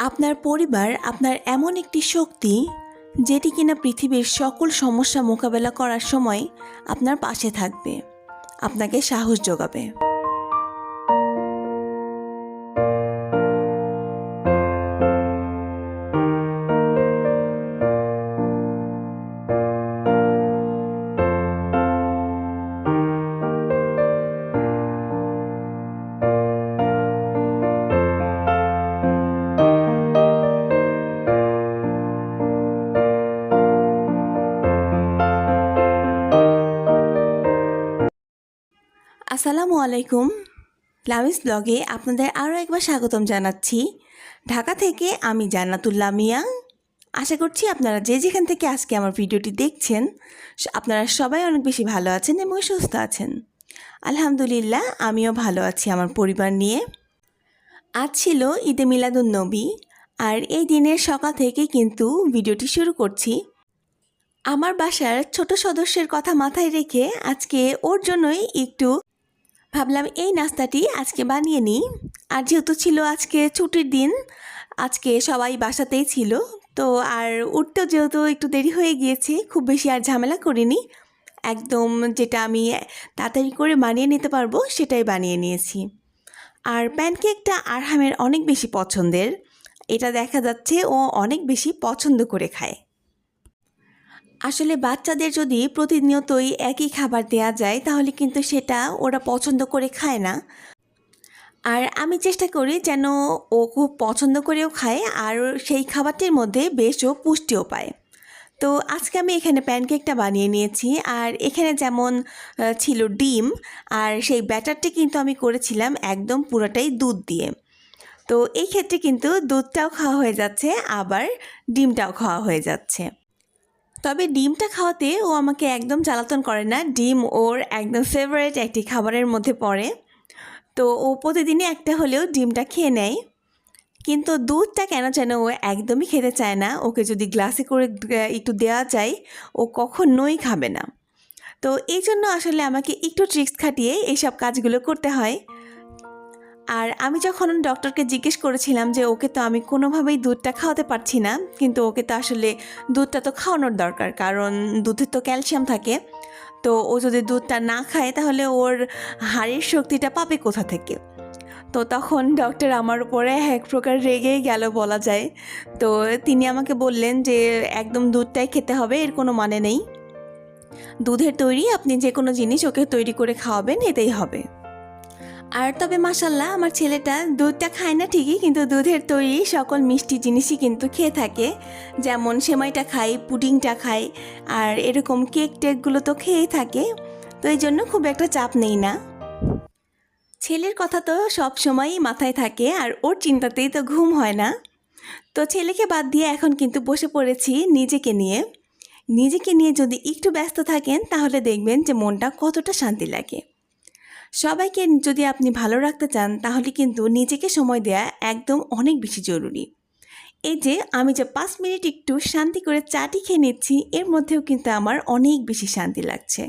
আপনার পরিবার আপনার এমন একটি শক্তি যেটি কিনা পৃথিবীর সকল সমস্যা মোকাবেলা করার সময় আপনার পাশে থাকবে, আপনাকে সাহস যোগাবে। আসসালামু আলাইকুম। লামিস ব্লগে আপনাদের আরও একবার স্বাগতম জানাচ্ছি। ঢাকা থেকে আমি জান্নাতুল্লাহ মিয়া। আশা করছি আপনারা যে যেখান থেকে আজকে আমার ভিডিওটি দেখছেন আপনারা সবাই অনেক বেশি ভালো আছেন এবং সুস্থ আছেন। আলহামদুলিল্লাহ, আমিও ভালো আছি আমার পরিবার নিয়ে। আজ ছিল ঈদে মিলাদুন্নবী, আর এই দিনের সকাল থেকে কিন্তু ভিডিওটি শুরু করছি। আমার বাসার ছোট সদস্যের কথা মাথায় রেখে আজকে ওর জন্যই একটু ভাবলাম এই নাস্তাটি আজকে বানিয়ে নিই। আর যেহেতু ছিল আজকে ছুটির দিন, আজকে সবাই বাসাতেই ছিল, তো আর উঠতেও যেহেতু একটু দেরি হয়ে গিয়েছে, খুব বেশি আর ঝামেলা করিনি। একদম যেটা আমি তাড়াতাড়ি করে বানিয়ে নিতে পারবো সেটাই বানিয়ে নিয়েছি। আর প্যানকেকটা আরহামের অনেক বেশি পছন্দের, এটা দেখা যাচ্ছে ও অনেক বেশি পছন্দ করে খায়। আসলে বাচ্চাদের যদি প্রতিনিয়তই একই খাবার দেয়া যায় তাহলে কিন্তু সেটা ওরা পছন্দ করে খায় না। আর আমি চেষ্টা করি যেন ও খুব পছন্দ করেও খায় আর সেই খাবারটির মধ্যে বেশ ও পুষ্টিও পায়। তো আজকে আমি এখানে প্যানকেকটা বানিয়ে নিয়েছি। আর এখানে যেমন ছিল ডিম, আর সেই ব্যাটারটি কিন্তু আমি করেছিলাম একদম পুরোটাই দুধ দিয়ে। তো এই ক্ষেত্রে কিন্তু দুধটাও খাওয়া হয়ে যাচ্ছে, আবার ডিমটাও খাওয়া হয়ে যাচ্ছে। তবে ডিমটা খাওয়াতে ও আমাকে একদম জ্বালাতন করে না। ডিম ওর একদম ফেভারিট একটি খাবারের মধ্যে পড়ে, তো ও প্রতিদিনই একটা হলেও ডিমটা খেয়ে নেয়। কিন্তু দুধটা কেন যেন ও একদমই খেতে চায় না। ওকে যদি গ্লাসে করে একটু দেওয়া যায় ও কখনোই খাবে না। তো এই জন্য আসলে আমাকে একটু ট্রিক্স খাটিয়ে এইসব কাজগুলো করতে হয়। আর আমি যখন ডক্টরকে জিজ্ঞেস করেছিলাম যে ওকে তো আমি কোনোভাবেই দুধটা খাওয়াতে পারছি না, কিন্তু ওকে তো আসলে দুধটা তো খাওয়ানোর দরকার, কারণ দুধে তো ক্যালসিয়াম থাকে। তো ও যদি দুধটা না খায় তাহলে ওর হাড়ের শক্তিটা পাবে কোথা থেকে। তো তখন ডক্টর আমার উপরে এক প্রকার রেগেই গেল বলা যায়। তো তিনি আমাকে বললেন যে একদম দুধটাই খেতে হবে, এর কোনো মানে নেই। দুধের তৈরি আপনি যে কোনো জিনিস ওকে তৈরি করে খাওয়াবেন, এটাই হবে। আর তবে মাশাল্লাহ আমার ছেলেটা দুধটা খায় না ঠিকই, কিন্তু দুধের তৈরি সকল মিষ্টি জিনিসই কিন্তু খেয়ে থাকে। যেমন সেমাইটা খায়, পুডিংটা খায়, আর এরকম কেক টেকগুলো তো খেয়েই থাকে। তো এই জন্য খুব একটা চাপ নেই না। ছেলের কথা তো সব সময়ই মাথায় থাকে, আর ওর চিন্তাতেই তো ঘুম হয় না। তো ছেলেকে বাদ দিয়ে এখন কিন্তু বসে পড়েছি নিজেকে নিয়ে। নিজেকে নিয়ে যদি একটু ব্যস্ত থাকেন তাহলে দেখবেন যে মনটা কতটা শান্তি লাগে। সবাইকে যদি আপনি ভালো রাখতে চান তাহলে কিন্তু নিজেকে সময় দেওয়া একদম অনেক বেশি জরুরি। এই যে আমি যে 5 মিনিট একটু শান্তি করে চাটি খেয়ে নিচ্ছি, এর মধ্যেও কিন্তু আমার অনেক বেশি শান্তি লাগছে।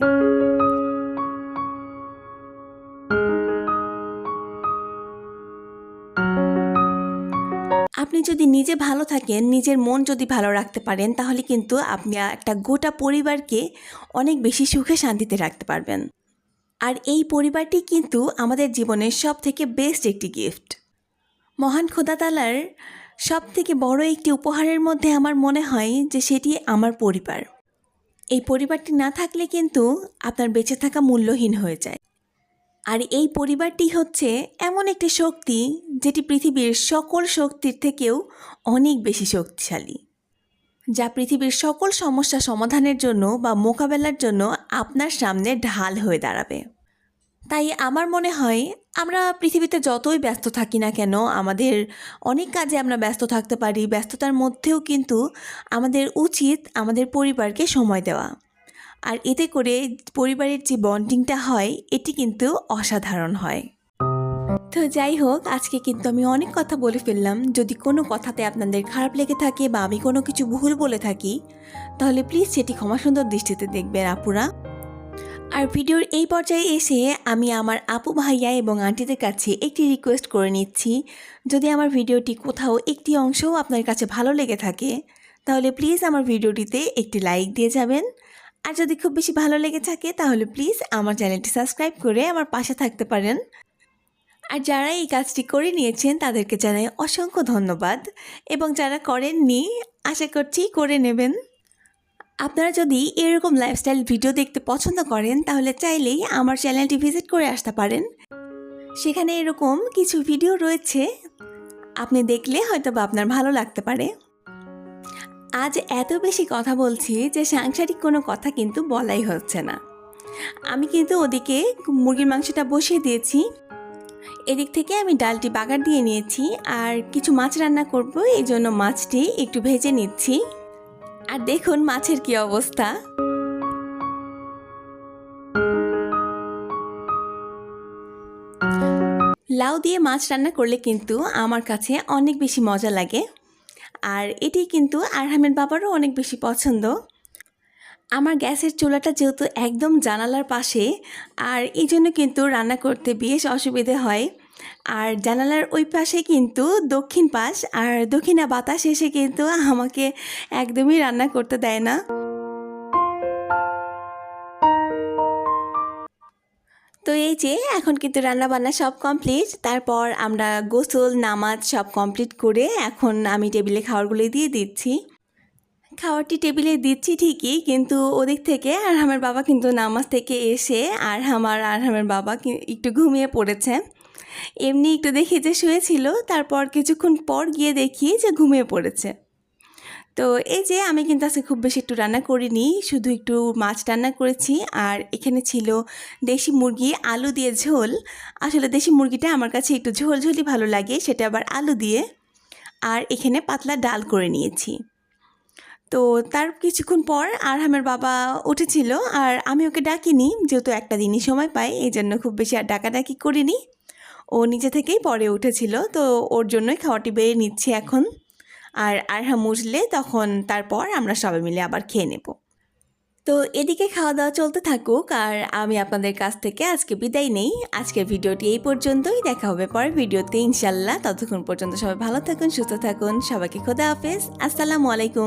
আপনি যদি নিজে ভালো থাকেন, নিজের মন যদি ভালো রাখতে পারেন, তাহলে কিন্তু আপনি একটা গোটা পরিবারকে অনেক বেশি সুখে শান্তিতে রাখতে পারবেন। আর এই পরিবারটি কিন্তু আমাদের জীবনের সব থেকে বেস্ট একটি গিফট। মহান খোদা তাআলার সব থেকে বড় একটি উপহারের মধ্যে আমার মনে হয় যে সেটি আমার পরিবার। এই পরিবারটি না থাকলে কিন্তু আপনার বেঁচে থাকা মূল্যহীন হয়ে যায়। আর এই পরিবারটি হচ্ছে এমন একটি শক্তি যেটি পৃথিবীর সকল শক্তির থেকেও অনেক বেশি শক্তিশালী, যা পৃথিবীর সকল সমস্যা সমাধানের জন্য বা মোকাবেলার জন্য আপনার সামনে ঢাল হয়ে দাঁড়াবে। তাই আমার মনে হয় আমরা পৃথিবীতে যতই ব্যস্ত থাকি না কেন, আমাদের অনেক কাজে আমরা ব্যস্ত থাকতে পারি, ব্যস্ততার মধ্যেও কিন্তু আমাদের উচিত আমাদের পরিবারকে সময় দেওয়া। আর এতে করে পরিবারের যে বন্ডিংটা হয় এটি কিন্তু অসাধারণ হয়। তো যাই হোক, আজকে কিন্তু আমি অনেক কথা বলে ফেললাম। যদি কোনো কথাতে আপনাদের খারাপ লেগে থাকে বা আমি কোনো কিছু ভুল বলে থাকি তাহলে প্লিজ সেটি ক্ষমা সুন্দর দৃষ্টিতে দেখবেন আপুরা। আর ভিডিওর এই পর্যায়ে এসে আমি আমার আপু ভাইয়া এবং আন্টিদের কাছে একটি রিকোয়েস্ট করে নিচ্ছি, যদি আমার ভিডিওটি কোথাও একটি অংশও আপনার কাছে ভালো লেগে থাকে তাহলে প্লিজ আমার ভিডিওটিতে একটি লাইক দিয়ে যাবেন। আর যদি খুব বেশি ভালো লেগে থাকে তাহলে প্লিজ আমার চ্যানেলটি সাবস্ক্রাইব করে আমার পাশে থাকতে পারেন। আর যারা এই কাজটি করে নিয়েছেন তাদেরকে জানাই অসংখ্য ধন্যবাদ, এবং যারা করেননি আশা করছি করে নেবেন। আপনারা যদি এরকম লাইফস্টাইল ভিডিও দেখতে পছন্দ করেন তাহলে চাইলেই আমার চ্যানেলটি ভিজিট করে আসতে পারেন। সেখানে এরকম কিছু ভিডিও রয়েছে, আপনি দেখলে হয়তো বা আপনার ভালো লাগতে পারে। আজ এত বেশি কথা বলছি যে সাংসারিক কোনো কথা কিন্তু বলাই হচ্ছে না। আমি কিন্তু ওদিকে মুরগির মাংসটা বসিয়ে দিয়েছি, এদিক থেকে আমি ডালটি বাগার দিয়ে নিয়েছি আর কিছু মাছ রান্না করব, এই জন্য মাছটি একটু ভেজে নিচ্ছি। আর দেখুন মাছের কি অবস্থা। লাউ দিয়ে মাছ রান্না করলে কিন্তু আমার কাছে অনেক বেশি মজা লাগে, আর এটি কিন্তু আরহামের বাবারও অনেক বেশি পছন্দ। আমার গ্যাসের চুলাটা যেহেতু একদম জানালার পাশে, আর এই জন্য কিন্তু রান্না করতে বেশ অসুবিধে হয়। আর জানালার ওই পাশে কিন্তু দক্ষিণ পাশ, আর দক্ষিণা বাতাস এসে কিন্তু আমাকে একদমই রান্না করতে দেয় না। তো এই যে এখন কিন্তু রান্নাবান্না সব কমপ্লিট, তারপর আমরা গোসল নামাজ সব কমপ্লিট করে এখন আমি টেবিলে খাবারগুলো দিয়ে দিচ্ছি। খাবারটি টেবিলে দিচ্ছি ঠিকই, কিন্তু ওদিক থেকে আরহামের বাবা কিন্তু নামাজ থেকে এসে আরহামের বাবা একটু ঘুমিয়ে পড়েছে। এমনি একটু দেখি যে শুয়েছিল, তারপর কিছুক্ষণ পর গিয়ে দেখি যে ঘুমিয়ে পড়েছে। তো এই যে আমি কিন্তু আজকে খুব বেশি একটু রান্না করিনি, শুধু একটু মাছ রান্না করেছি। আর এখানে ছিল দেশি মুরগি আলু দিয়ে ঝোল। আসলে দেশি মুরগিটা আমার কাছে একটু ঝোলঝোলই ভালো লাগে, সেটা আবার আলু দিয়ে। আর এখানে পাতলা ডাল করে নিয়েছি। তো তার কিছুক্ষণ পর আরহামের বাবা উঠেছিল, আর আমি ওকে ডাকিনি, যেহেতু একটা দিনই সময় পাই এই জন্য খুব বেশি আর ডাকাডাকি করিনি। ও নিজে থেকেই পরে উঠেছিল, তো ওর জন্যই খাওয়াটি বেড়ে নিচ্ছি এখন। আর আরহাম উঠলে তখন তারপর আমরা সবাই মিলে আবার খেয়ে নেব। তো এদিকে খাওয়া দাওয়া চলতে থাকুক, আর আমি আপনাদের কাছ থেকে আজকে বিদায় নেই। আজকের ভিডিওটি এই পর্যন্তই, দেখা হবে পরের ভিডিওতে ইনশাল্লাহ। ততক্ষণ পর্যন্ত সবাই ভালো থাকুন, সুস্থ থাকুন। সবাইকে খোদা হাফেজ, আসসালামু আলাইকুম।